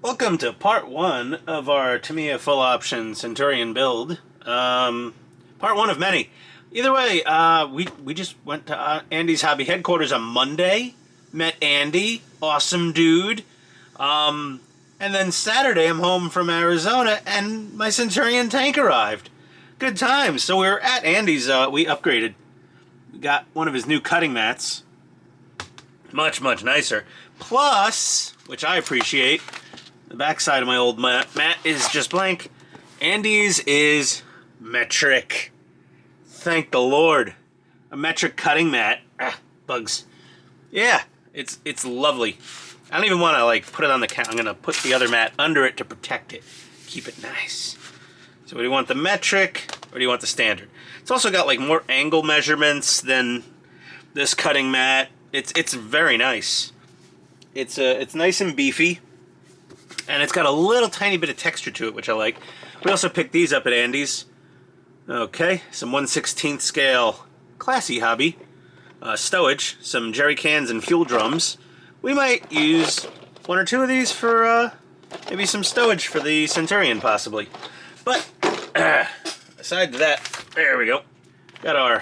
Welcome to part one of our Tamiya full option Centurion build. Part one of many. Either way, we just went to Andy's hobby headquarters on Monday. Met Andy, awesome dude. And then Saturday I'm home from Arizona and my Centurion tank arrived. Good times. So we were at Andy's, we upgraded. We got one of his new cutting mats. Much nicer. Plus, which I appreciate, the backside of my old mat is just blank. Andy's is metric. Thank the Lord. A metric cutting mat. Bugs. Yeah, it's lovely. I don't even want to put it on the count. I'm gonna put the other mat under it to protect it. Keep it nice. So do you want the metric or do you want the standard? It's also got more angle measurements than this cutting mat. It's very nice. It's nice and beefy. And it's got a little tiny bit of texture to it, which I like. We also picked these up at Andy's. Okay, some 1/16 scale classy hobby. Stowage, some jerry cans and fuel drums. We might use one or two of these for maybe some stowage for the Centurion, possibly. But aside to that, there we go. Got our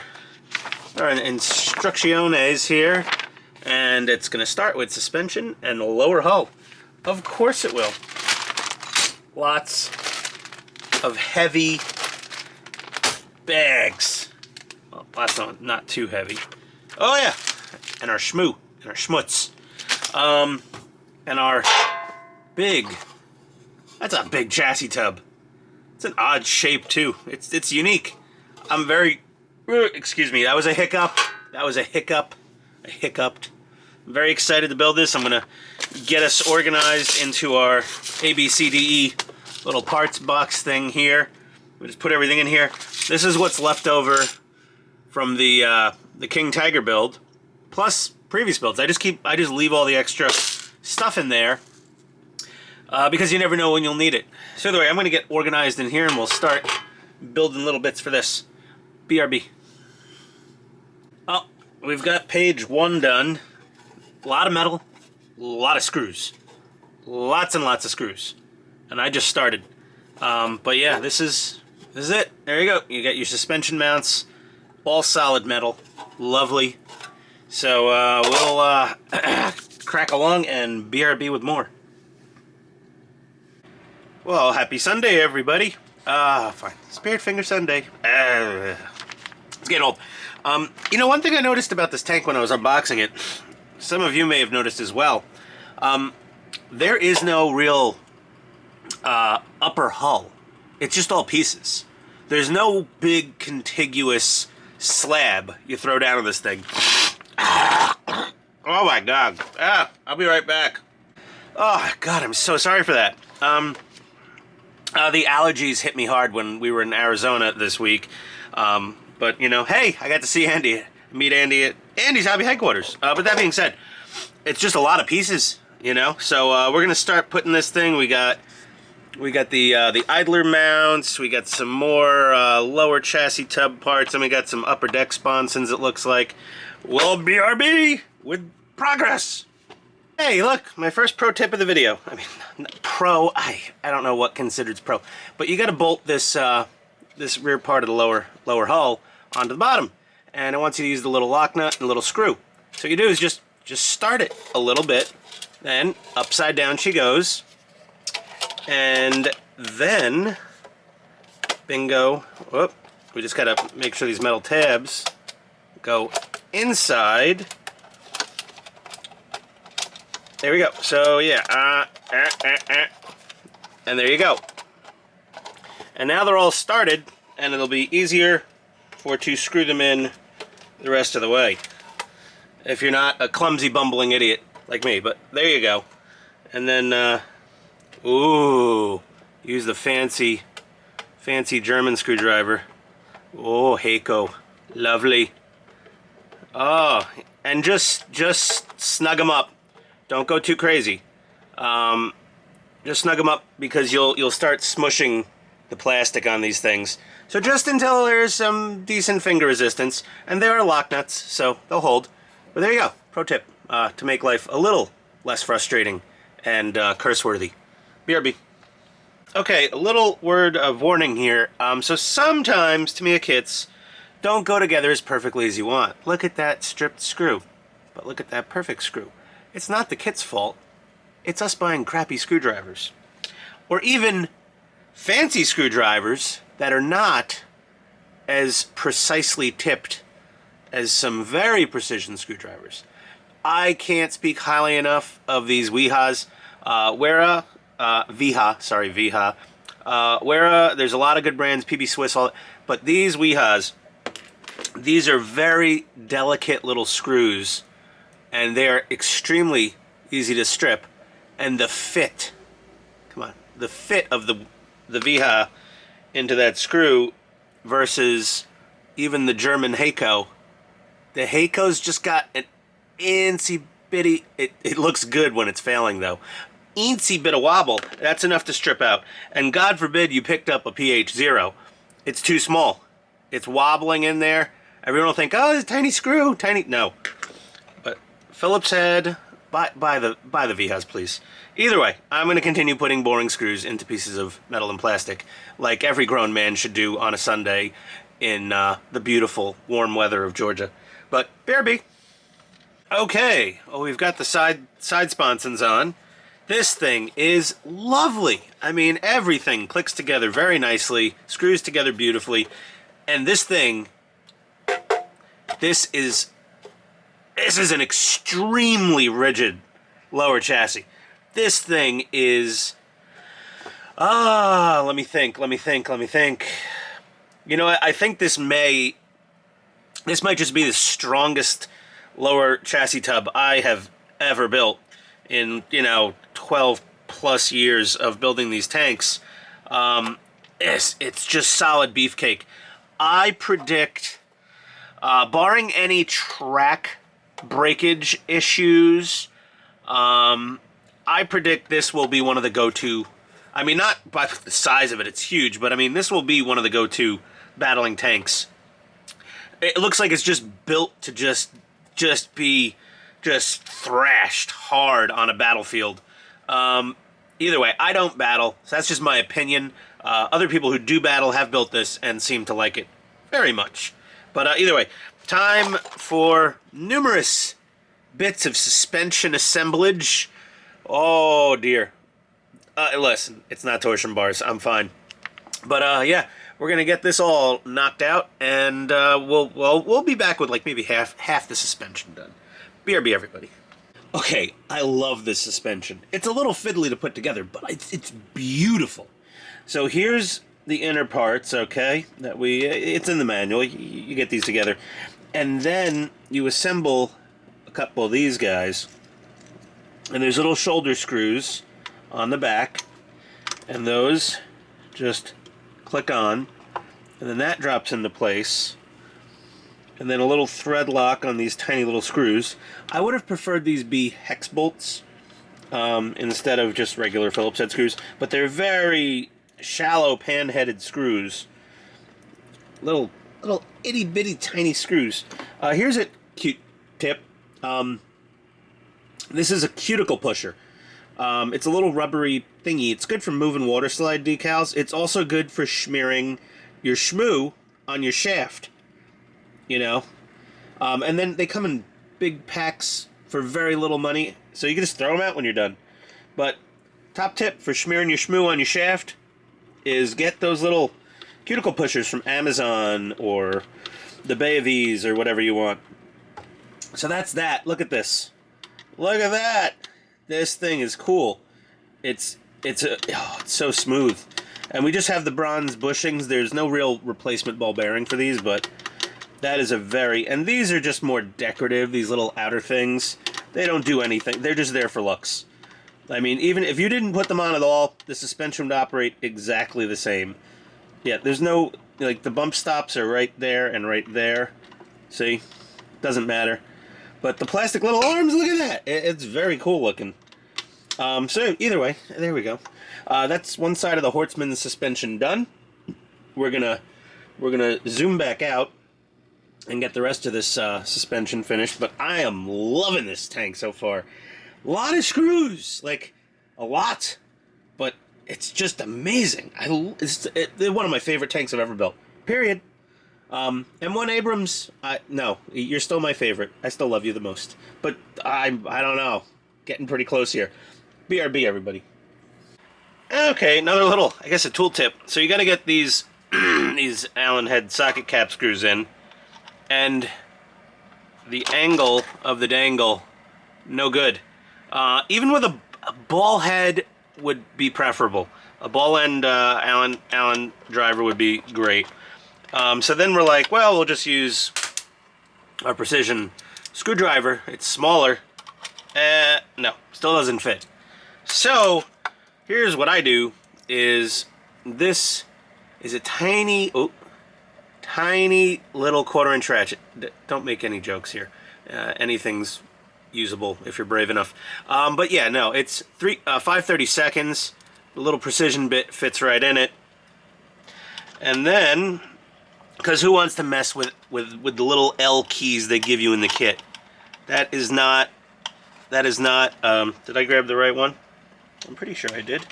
instrucciones here. And it's going to start with suspension and the lower hull. Of course it will. Lots of heavy bags. Well, that's not too heavy. Oh yeah, and our schmoo, and our schmutz. And our big, that's a big chassis tub. It's an odd shape too. It's unique. I'm very, excuse me, that was a hiccup. I hiccuped. I'm very excited to build this. I'm gonna get us organized into our ABCDE little parts box thing here. We just put everything in here. This is what's left over from the King Tiger build, plus previous builds. I just leave all the extra stuff in there because you never know when you'll need it. So either way, I'm gonna get organized in here and we'll start building little bits for this. BRB. Oh, we've got page 1 done. A lot of metal, a lot of screws. Lots and lots of screws. And I just started. But yeah, this is it. There you go. You got your suspension mounts, all solid metal. Lovely. So we'll crack along and BRB with more. Well, happy Sunday, everybody. Fine. Spirit Finger Sunday. It's getting old. You know, one thing I noticed about this tank when I was unboxing it, some of you may have noticed as well, there is no real upper hull. It's just all pieces. There's no big contiguous slab you throw down on this thing. Oh my God. I'll be right back. Oh God, I'm so sorry for that. The allergies hit me hard when we were in Arizona this week. But you know, hey, I got to see Andy. Meet Andy at Andy's hobby headquarters. But that being said, it's just a lot of pieces, you know. So we're gonna start putting this thing. We got the idler mounts. We got some more lower chassis tub parts, and we got some upper deck sponsons. It looks like. Well, BRB with progress. Hey, look, my first pro tip of the video. I mean, pro. I don't know what considers pro, but you got to bolt this this rear part of the lower hull onto the bottom. And I want you to use the little lock nut and a little screw. So what you do is just start it a little bit, then upside down she goes, and then, bingo, whoop, we just gotta make sure these metal tabs go inside. There we go. So yeah, and there you go. And now they're all started, and it'll be easier to screw them in the rest of the way if you're not a clumsy bumbling idiot like me. But there you go. And then ooh, use the fancy German screwdriver. Oh, Heiko, lovely. Oh, and just snug them up. Don't go too crazy. Just snug them up because you'll start smushing the plastic on these things. So just until there's some decent finger resistance, and there are lock nuts, so they'll hold. But there you go, pro tip, to make life a little less frustrating and curse-worthy. BRB. Okay, a little word of warning here. So sometimes Tamiya kits don't go together as perfectly as you want. Look at that stripped screw. But look at that perfect screw. It's not the kit's fault. It's us buying crappy screwdrivers. Or even fancy screwdrivers that are not as precisely tipped as some very precision screwdrivers. I can't speak highly enough of these Wihas. Viha. Wera, there's a lot of good brands, PB Swiss, all that. But these Wihas, these are very delicate little screws, and they are extremely easy to strip. And the fit, come on, the fit of the Viha into that screw versus even the German Heiko. The Heiko's just got an incy bitty, it looks good when it's failing though. Eensy bit of wobble, that's enough to strip out. And God forbid you picked up a PH0. It's too small. It's wobbling in there. Everyone will think, oh, it's a tiny screw, tiny. No. But Phillips head, buy the Vihas, please. Either way, I'm going to continue putting boring screws into pieces of metal and plastic, like every grown man should do on a Sunday in the beautiful warm weather of Georgia. But BRB. Okay, well, we've got the side sponsons on. This thing is lovely. I mean, everything clicks together very nicely, screws together beautifully, and this thing, this is an extremely rigid lower chassis. This thing is, let me think. You know, I think this might just be the strongest lower chassis tub I have ever built in, 12 plus years of building these tanks. It's just solid beefcake. I predict, barring any track breakage issues, I predict this will be one of the go-to. I mean, not by the size of it, it's huge, but I mean, this will be one of the go-to battling tanks. It looks like it's just built to just be thrashed hard on a battlefield. Either way, I don't battle, so that's just my opinion. Other people who do battle have built this and seem to like it very much. But either way, time for numerous bits of suspension assemblage. Oh dear. Listen, it's not torsion bars. I'm fine. But yeah, we're gonna get this all knocked out, and we'll be back with like maybe half the suspension done. BRB, everybody. Okay, I love this suspension. It's a little fiddly to put together, but it's beautiful. So here's the inner parts, okay? It's in the manual. You get these together, and then you assemble a couple of these guys. And there's little shoulder screws on the back, and those just click on, and then that drops into place. And then a little thread lock on these tiny little screws. I would have preferred these be hex bolts instead of just regular Phillips head screws, but they're very shallow pan-headed screws. Little itty bitty tiny screws. Here's a cute tip. This is a cuticle pusher. It's a little rubbery thingy. It's good for moving water slide decals. It's also good for smearing your shmoo on your shaft. And then they come in big packs for very little money, so you can just throw them out when you're done. But top tip for smearing your shmoo on your shaft is get those little cuticle pushers from Amazon or the Bay of Ease or whatever you want. So that's that. Look at this. Look at that. This thing is cool. It's so smooth. And we just have the bronze bushings. There's no real replacement ball bearing for these, but that is and these are just more decorative, these little outer things. They don't do anything. They're just there for looks. I mean, even if you didn't put them on at all, the suspension would operate exactly the same. Yeah, there's no, like, the bump stops are right there and right there. See? Doesn't matter. But the plastic little arms, look at that. It's very cool looking. So, either way, there we go. That's one side of the Hortzman suspension done. We're gonna zoom back out and get the rest of this suspension finished, but I am loving this tank so far. A lot of screws, like, a lot, but it's just amazing. It's one of my favorite tanks I've ever built. Period. M1 Abrams, no, you're still my favorite. I still love you the most. But I don't know. Getting pretty close here. BRB, everybody. Okay, another little, I guess, a tool tip. So you got to get these these Allen head socket cap screws in, and the angle of the dangle, no good. Even with a ball head would be preferable. A ball end Allen driver would be great. So then we're like, well, we'll just use our precision screwdriver. It's smaller. No, still doesn't fit. So here's what I do is this is a tiny little 1/4-inch ratchet. Don't make any jokes here. Anything's usable if you're brave enough. But yeah, no, it's 5/32. The little precision bit fits right in it. And then, because who wants to mess with the little L keys they give you in the kit? That is not, did I grab the right one? I'm pretty sure I did.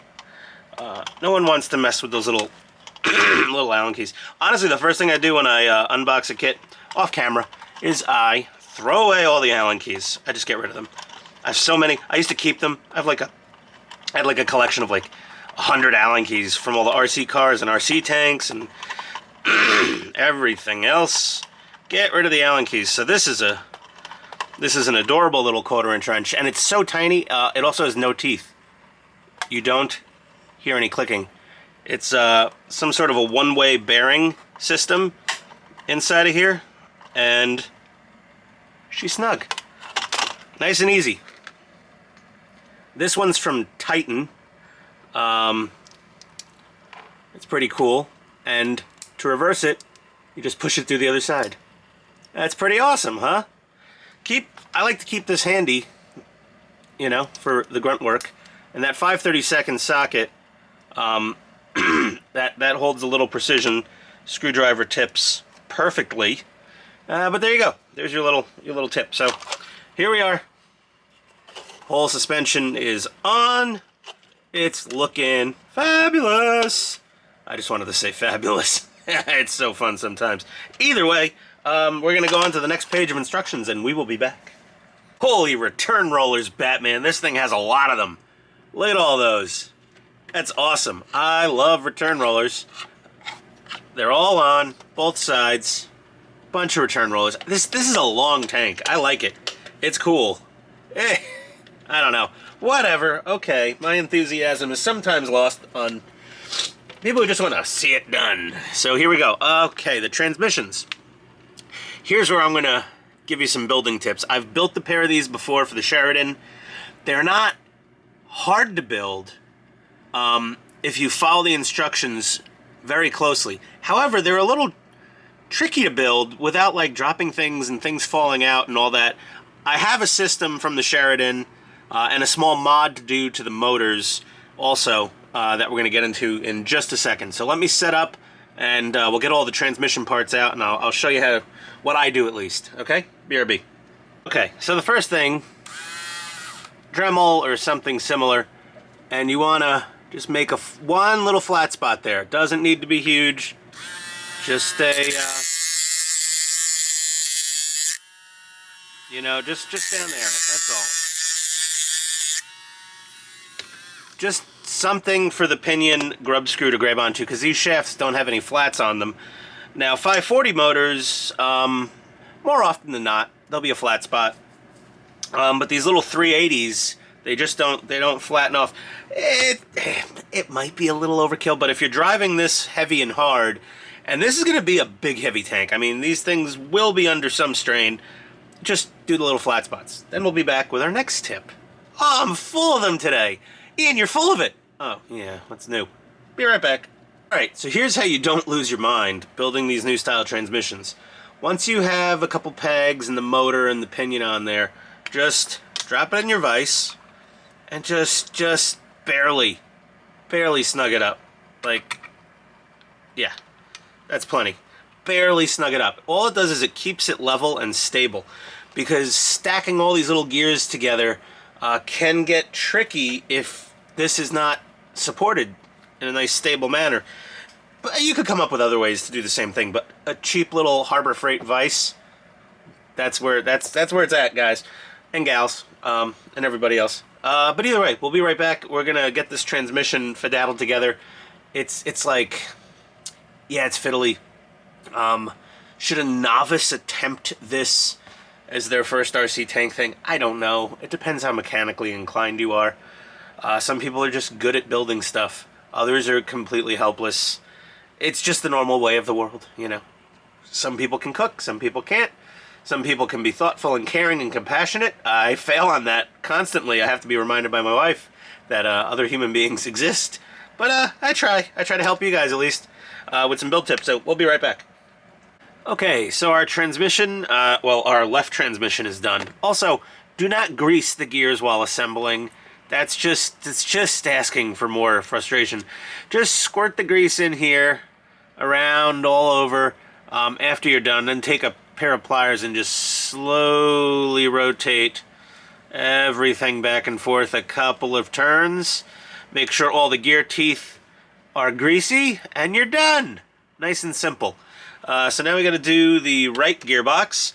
No one wants to mess with those little little Allen keys. Honestly, the first thing I do when I unbox a kit off camera is I throw away all the Allen keys. I just get rid of them. I have so many. I used to keep them. I had like a collection of like 100 Allen keys from all the RC cars and RC tanks and everything else. Get rid of the Allen keys. So this is an adorable little 1/4-inch wrench, and it's so tiny. It also has no teeth. You don't hear any clicking. It's some sort of a one-way bearing system inside of here, and she's snug. Nice and easy. This one's from Titan. It's pretty cool, and to reverse it, you just push it through the other side. That's pretty awesome, huh? I like to keep this handy, you know, for the grunt work. And that 5/32 socket, that holds the little precision screwdriver tips perfectly. But there you go. There's your little tip. So here we are. Whole suspension is on. It's looking fabulous. I just wanted to say fabulous. It's so fun sometimes. Either way, we're going to go on to the next page of instructions, and we will be back. Holy return rollers, Batman. This thing has a lot of them. Look at all those. That's awesome. I love return rollers. They're all on, both sides. Bunch of return rollers. This is a long tank. I like it. It's cool. I don't know. Whatever. Okay, my enthusiasm is sometimes lost on people who just want to see it done. So here we go. Okay, the transmissions. Here's where I'm going to give you some building tips. I've built a pair of these before for the Sheridan. They're not hard to build if you follow the instructions very closely. However, they're a little tricky to build without like dropping things and things falling out and all that. I have a system from the Sheridan and a small mod to do to the motors also that we're going to get into in just a second. So let me set up, and we'll get all the transmission parts out, and I'll show you what I do at least. Okay? BRB. Okay, so the first thing, Dremel or something similar, and you want to just make one little flat spot there. It doesn't need to be huge. Just you know, just down there. That's all. Just something for the pinion grub screw to grab onto, because these shafts don't have any flats on them. Now, 540 motors, more often than not, there'll be a flat spot. But these little 380s, they don't flatten off. It might be a little overkill, but if you're driving this heavy and hard, and this is going to be a big, heavy tank. I mean, these things will be under some strain. Just do the little flat spots. Then we'll be back with our next tip. Oh, I'm full of them today. Ian, you're full of it. Oh, yeah, what's new? Be right back. All right, so here's how you don't lose your mind building these new style transmissions. Once you have a couple pegs and the motor and the pinion on there, just drop it in your vise and just barely snug it up. Like, yeah, that's plenty. Barely snug it up. All it does is it keeps it level and stable, because stacking all these little gears together can get tricky if this is not supported in a nice stable manner. But you could come up with other ways to do the same thing, but a cheap little Harbor Freight vise, that's where it's at, guys and gals, and everybody else. But either way, we'll be right back. We're gonna get this transmission fedaddled together. It's like, yeah, it's fiddly. Should a novice attempt this as their first RC tank thing? I don't know. It depends how mechanically inclined you are. Some people are just good at building stuff. Others are completely helpless. It's just the normal way of the world, you know. Some people can cook, some people can't. Some people can be thoughtful and caring and compassionate. I fail on that constantly. I have to be reminded by my wife that other human beings exist. But I try. I try to help you guys at least with some build tips. So we'll be right back. Okay, so our transmission, well, our left transmission is done. Also, do not grease the gears while assembling. It's just asking for more frustration. Just squirt the grease in here, around, all over, after you're done. Then take a pair of pliers and just slowly rotate everything back and forth a couple of turns. Make sure all the gear teeth are greasy, and you're done. Nice and simple. So now we got to do the right gearbox,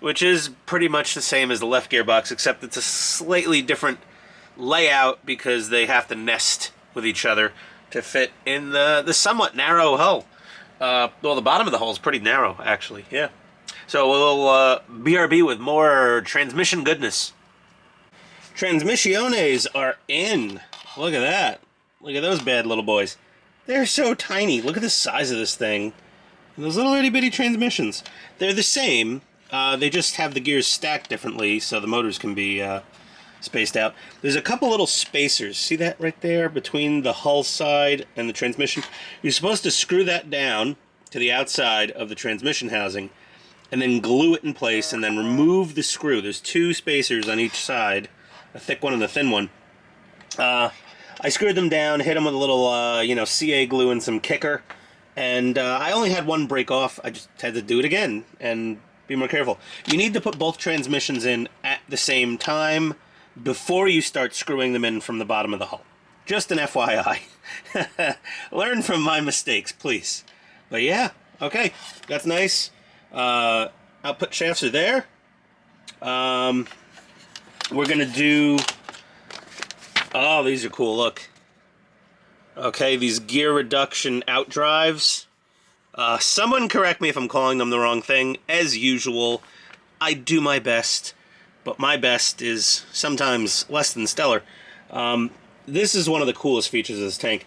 which is pretty much the same as the left gearbox, except it's a slightly different layout because they have to nest with each other to fit in the somewhat narrow hull. Well, the bottom of the hull is pretty narrow, actually, yeah. So we'll BRB with more transmission goodness. Transmissiones are in. Look at that. Look at those bad little boys. They're so tiny. Look at the size of this thing. And those little itty-bitty transmissions. They're the same. They just have the gears stacked differently so the motors can be spaced out. There's a couple little spacers. See that right there between the hull side and the transmission? You're supposed to screw that down to the outside of the transmission housing and then glue it in place and then remove the screw. There's two spacers on each side, a thick one and a thin one. I screwed them down, hit them with a little, CA glue and some kicker, and I only had one break off. I just had to do it again and be more careful. You need to put both transmissions in at the same time before you start screwing them in from the bottom of the hull. Just an FYI. Learn from my mistakes, please. But yeah, okay, that's nice. Output shafts are there. We're gonna do... Oh, these are cool, look. Okay, these gear reduction outdrives. Someone correct me if I'm calling them the wrong thing. As usual, I do my best, but my best is sometimes less than stellar. This is one of the coolest features of this tank.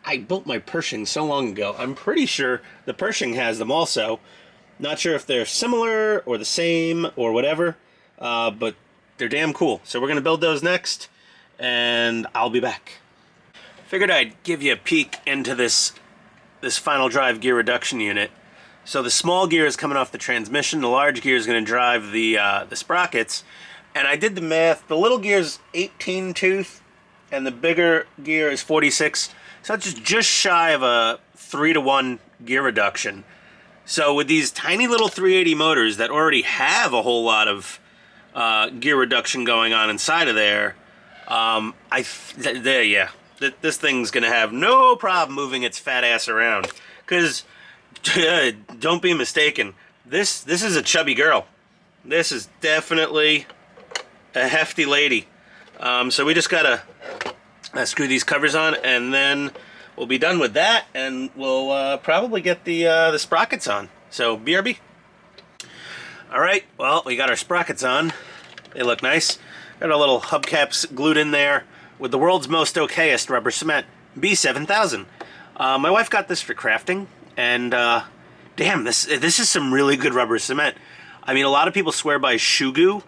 I built my Pershing so long ago. I'm pretty sure the Pershing has them also. Not sure if they're similar or the same or whatever, but they're damn cool. So we're going to build those next, and I'll be back. Figured I'd give you a peek into this final drive gear reduction unit. So the small gear is coming off the transmission, the large gear is going to drive the sprockets, and I did the math. The little gear is 18 tooth, and the bigger gear is 46, so it's just shy of a 3-to-1 gear reduction. So with these tiny little 380 motors that already have a whole lot of gear reduction going on inside of there, this thing's gonna have no problem moving its fat ass around. Because don't be mistaken, this is a chubby girl. This is definitely a hefty lady. So we just gotta screw these covers on, and then we'll be done with that, and we'll probably get the sprockets on. So BRB. All right, well, we got our sprockets on. They look nice. Got our little hubcaps glued in there with the world's most okayest rubber cement, B7000. My wife got this for crafting, and damn, this is some really good rubber cement. I mean, a lot of people swear by Shugu,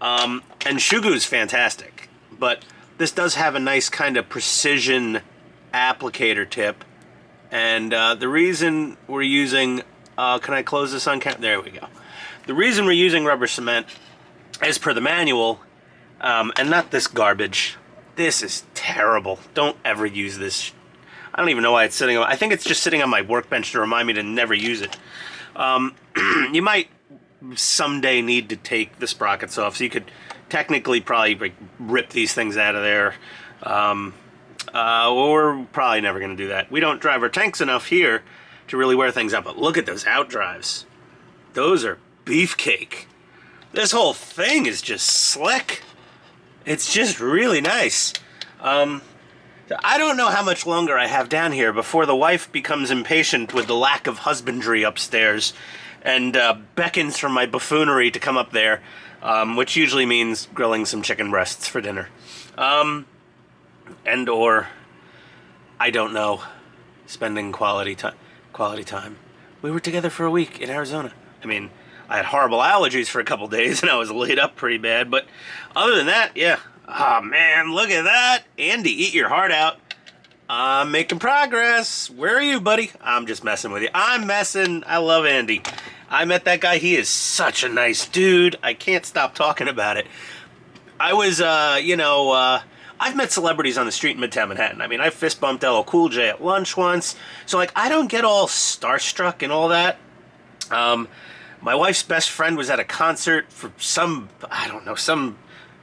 and Shugu is fantastic, but this does have a nice kind of precision applicator tip, and the reason we're using, can I close this on camera? There we go. The reason we're using rubber cement, as per the manual, and not this garbage. This is terrible. Don't ever use this. I don't even know why it's sitting on. I think it's just sitting on my workbench to remind me to never use it. You might someday need to take the sprockets off, so you could technically probably rip these things out of there. Well, we're probably never going to do that. We don't drive our tanks enough here to really wear things out, but look at those outdrives. Those are beefcake. This whole thing is just slick. It's just really nice. I don't know how much longer I have down here before the wife becomes impatient with the lack of husbandry upstairs and beckons for my buffoonery to come up there, which usually means grilling some chicken breasts for dinner. And or, I don't know, spending quality time. We were together for a week in Arizona. I mean, I had horrible allergies for a couple days and I was laid up pretty bad, but other than that, yeah. Oh man, look at that. Andy, eat your heart out. I'm making progress. Where are you, buddy? I'm just messing with you. I'm messing. I love Andy. I met that guy. He is such a nice dude. I can't stop talking about it. I was, I've met celebrities on the street in Midtown Manhattan. I mean, I fist bumped LL Cool J at lunch once. So, like, I don't get all starstruck and all that. My wife's best friend was at a concert for some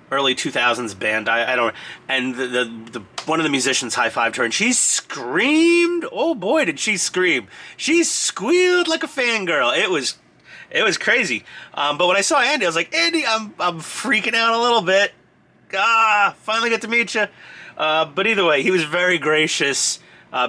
early 2000s band. I don't, and the one of the musicians high-fived her and she screamed. Oh boy, did she scream. She squealed like a fangirl. It was crazy. But when I saw Andy, I was like, Andy, I'm freaking out a little bit. Finally get to meet you. But either way, he was very gracious,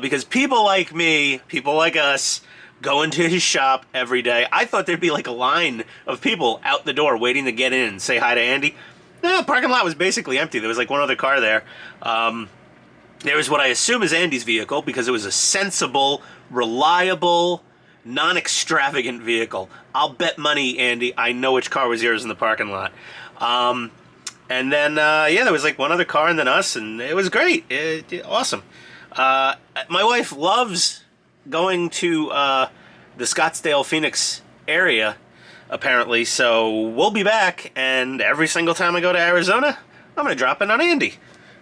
because people like me, people like us, go into his shop every day. I thought there'd be like a line of people out the door waiting to get in and say hi to Andy. No, the parking lot was basically empty. There was like one other car there. There was what I assume is Andy's vehicle, because it was a sensible, reliable, non-extravagant vehicle. I'll bet money, Andy, I know which car was yours in the parking lot. And then, there was like one other car and then us, and it was great. Awesome. My wife loves going to the Scottsdale, Phoenix area, apparently, so we'll be back, and every single time I go to Arizona, I'm going to drop in on Andy.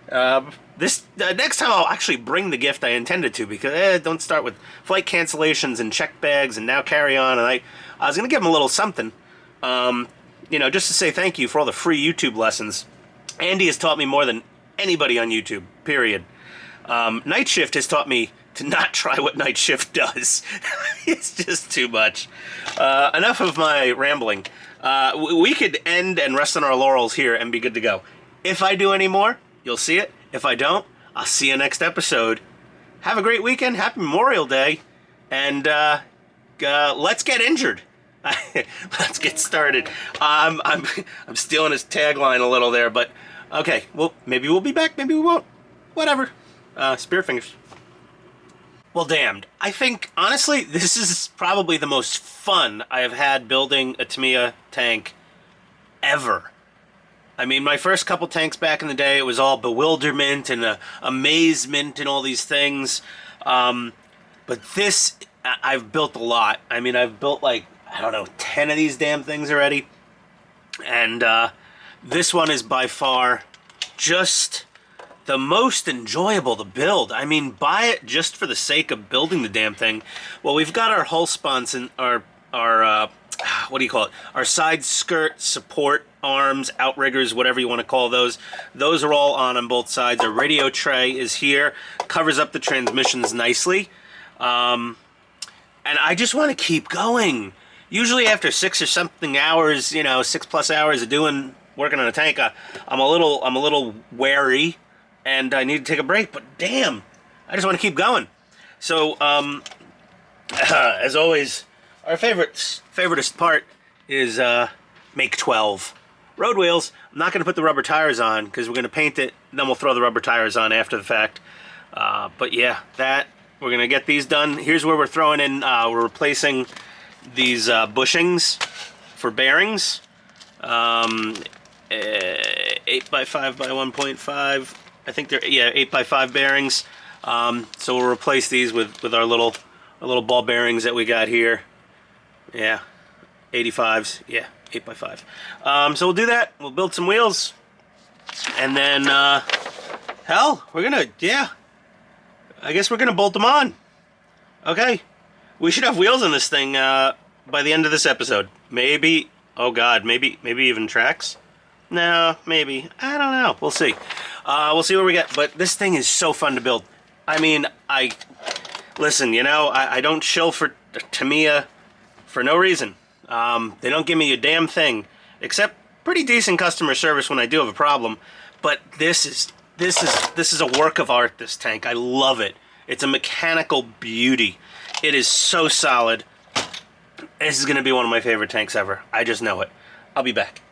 Next time I'll actually bring the gift I intended to, because don't start with flight cancellations and check bags and now carry on, and I was going to give him a little something, just to say thank you for all the free YouTube lessons. Andy has taught me more than anybody on YouTube, period. Night Shift has taught me to not try what Night Shift does. It's just too much. Enough of my rambling. We could end and rest on our laurels here and be good to go. If I do any more, you'll see it. If I don't, I'll see you next episode. Have a great weekend. Happy Memorial Day. And let's get injured. Let's get started. I'm stealing his tagline a little there, but okay. Well, maybe we'll be back. Maybe we won't. Whatever. Spirit fingers. Well, damned. I think, honestly, this is probably the most fun I have had building a Tamiya tank ever. I mean, my first couple tanks back in the day, it was all bewilderment and amazement and all these things. But this, I've built a lot. I mean, I've built like, 10 of these damn things already. And this one is by far just the most enjoyable to build. I mean, buy it just for the sake of building the damn thing. Well, we've got our hull spans and our what do you call it? Our side skirt support arms, outriggers, whatever you want to call those. Those are all on both sides. Our radio tray is here, covers up the transmissions nicely. And I just want to keep going. Usually after 6 or something hours, 6+ hours of working on a tank, I'm a little wary. And I need to take a break, but damn, I just want to keep going. So, as always, our favoritist part is make 12. Road wheels, I'm not going to put the rubber tires on because we're going to paint it, and then we'll throw the rubber tires on after the fact. But yeah, we're going to get these done. Here's where we're throwing in, we're replacing these bushings for bearings. 8x5 by 1.5. I think they're 8x5 bearings. So we'll replace these with our little ball bearings that we got here. Yeah, 85s. Yeah, 8x5. So we'll do that. We'll build some wheels, and then we're gonna I guess we're gonna bolt them on. Okay, we should have wheels on this thing by the end of this episode. Maybe. Oh God, maybe even tracks. No, maybe. I don't know. We'll see. We'll see what we get. But this thing is so fun to build. I mean, listen, you know, I don't shill for Tamiya for no reason. They don't give me a damn thing, except pretty decent customer service when I do have a problem. But this is a work of art, this tank. I love it. It's a mechanical beauty. It is so solid. This is going to be one of my favorite tanks ever. I just know it. I'll be back.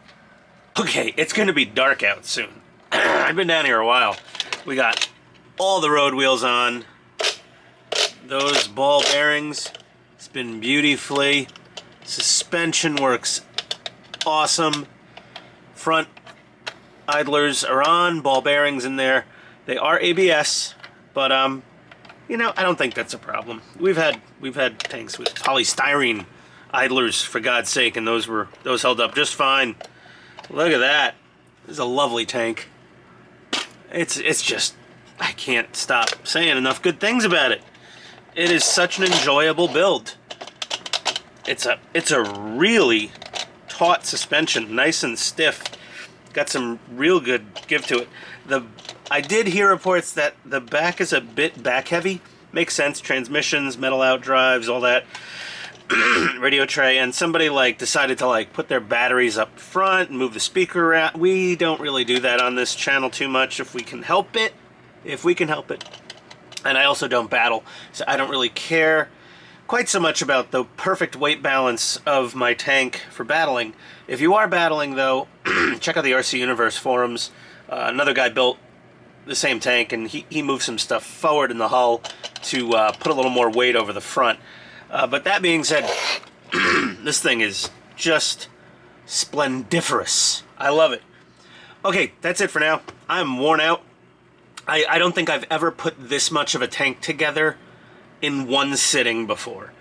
Okay, it's going to be dark out soon. I've been down here a while. We got all the road wheels on. Those ball bearings spin beautifully. Suspension works awesome. Front idlers are on. Ball bearings in there. They are ABS, but you know, I don't think that's a problem. We've had tanks with polystyrene idlers, for God's sake, and those held up just fine. Look at that. This is a lovely tank. It's just, I can't stop saying enough good things about it. It is such an enjoyable build. It's a really taut suspension, nice and stiff. Got some real good give to it. I did hear reports that the back is a bit back heavy. Makes sense. Transmissions, metal out drives, all that. Radio tray, and somebody decided to put their batteries up front and move the speaker around. We don't really do that on this channel too much if we can help it. And I also don't battle, so I don't really care quite so much about the perfect weight balance of my tank for battling. If you are battling, though, check out the RC Universe forums. Another guy built the same tank, and he moved some stuff forward in the hull to put a little more weight over the front. But that being said, this thing is just splendiferous. I love it. Okay, that's it for now. I'm worn out. I don't think I've ever put this much of a tank together in one sitting before.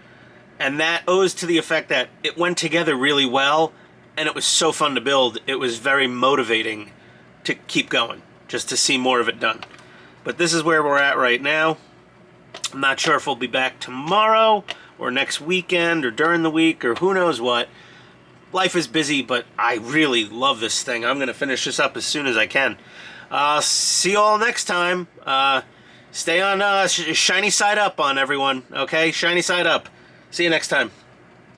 And that owes to the effect that it went together really well, and it was so fun to build. It was very motivating to keep going, just to see more of it done. But this is where we're at right now. I'm not sure if we'll be back tomorrow or next weekend or during the week or who knows what. Life is busy, but I really love this thing. I'm going to finish this up as soon as I can. See you all next time. Stay on shiny side up on everyone, okay? Shiny side up. See you next time.